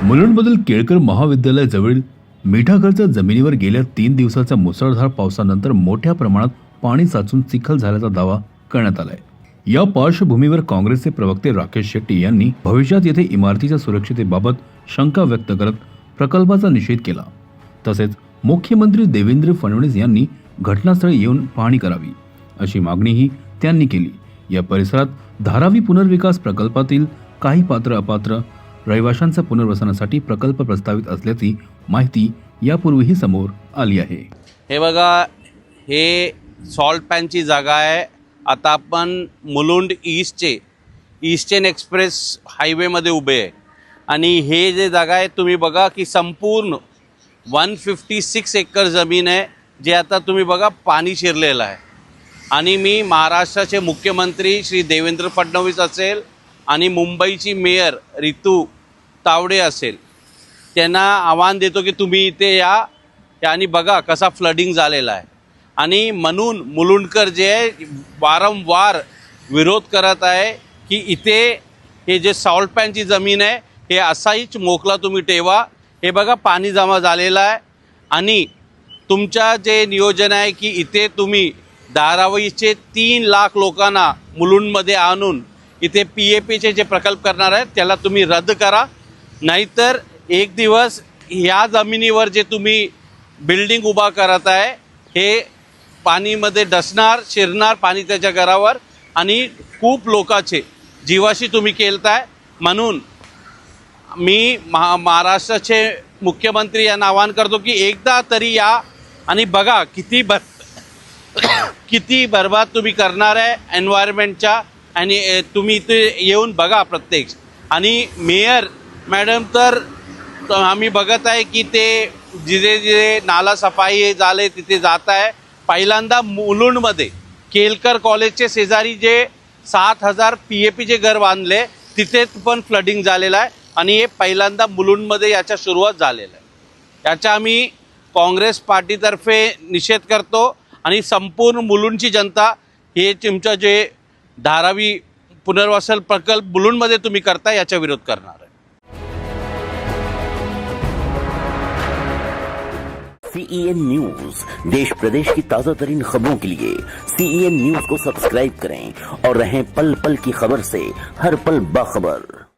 मुलुंडमधील केळकर महाविद्यालयाजवळील मिठागरच्या जमिनीवर गेल्या 3 दिवसाच्या मुसळधार पावसानंतर मोठ्या प्रमाणात पाणी साचून चिखल झाल्याचा दावा करण्यात आलाय। या पार्श्वभूमीवर काँग्रेसचे प्रवक्ते राकेश शेट्टी यांनी भविष्यात येथे इमारतीच्या सुरक्षिततेबाबत शंका व्यक्त करत प्रकल्पाचा निषेध केला। तसेच मुख्यमंत्री देवेंद्र फडणवीस यांनी घटनास्थळी येऊन पाहणी करावी अशी मागणीही त्यांनी केली। या परिसरात धारावी पुनर्विकास प्रकल्पातील काही पात्र अपात्र रहिवाशांच्या पुनर्वसनासाठी प्रकल्प प्रस्तावित असल्याची माहिती यापूर्वीही समोर आली आहे। हे बघा, हे सॉल्ट पॅनची जागा आहे। आता आपण मुलुंड ईस्टर्न एक्सप्रेस हायवेमध्ये उभे आहे आणि हे जे जागा आहे तुम्ही बघा की संपूर्ण 156 एकर जमीन आहे, जे आता तुम्ही बघा पाणी शिरलेलं आहे। आणि मी महाराष्ट्राचे मुख्यमंत्री श्री देवेंद्र फडणवीस असेल आणि मुंबईची मेयर रितू तावडे असेल, त्यांना आव्हान देतो की तुम्ही इथे या आणि बघा कसा फ्लडिंग झालेला आहे। आणि म्हणून मुलुंडकर जे आहे वारंवार विरोध करत आहे की इथे हे जे सॉल्ट पॅनची जमीन आहे हे असाहीच मोकला तुम्ही ठेवा। हे बघा पाणी जमा झालेलं आहे आणि तुमच्या जे नियोजन आहे की इथे तुम्ही धारावीचे 3 लाख लोकांना मुलुंडमध्ये आणून इथे PAPचे जे प्रकल्प करणार आहेत त्याला तुम्ही रद्द करा, नाहीतर एक दिवस या जमिनीवर जे तुम्ही बिल्डिंग उभा करत आहे हे पाणीमध्ये डसणार, शिरणार पाणी त्याच्या घरावर आणि खूप लोकांचे जीवाशी तुम्ही खेळताय। म्हणून मी महाराष्ट्राचे मुख्यमंत्री यांना आवाहन करतो की एकदा तरी या आणि बघा किती बर्बाद तुम्ही करणार आहे एन्व्हायरमेंटच्या, आणि तुम्ही इथे येऊन बघा प्रत्यक्ष। आणि मेयर मॅडम तर आम्ही बघत आहे की ते जिथे नाला सफाई झाले तिथे जात आहे। पहिल्यांदा मुलुंडमध्ये केळकर कॉलेजचे शेजारी जे 7000 PAPचे घर बांधले तिथे पण फ्लडिंग झालेलं आहे आणि हे पहिल्यांदा मुलुंडमध्ये याच्या सुरुवात झालेलं आहे। याचा आम्ही काँग्रेस पार्टीतर्फे निषेध करतो आणि संपूर्ण मुलुंडची जनता हे तुमचं जे धारावी पुनर्वसन प्रकल्प मुलुंडमध्ये तुम्ही करता याचा विरोध करणार आहे। CEN न्यूज, देश प्रदेश की ताजा तरीन खबरों के लिए CEN न्यूज को सब्सक्राइब करें और रहें पल पल की खबर से हर पल बाखबर।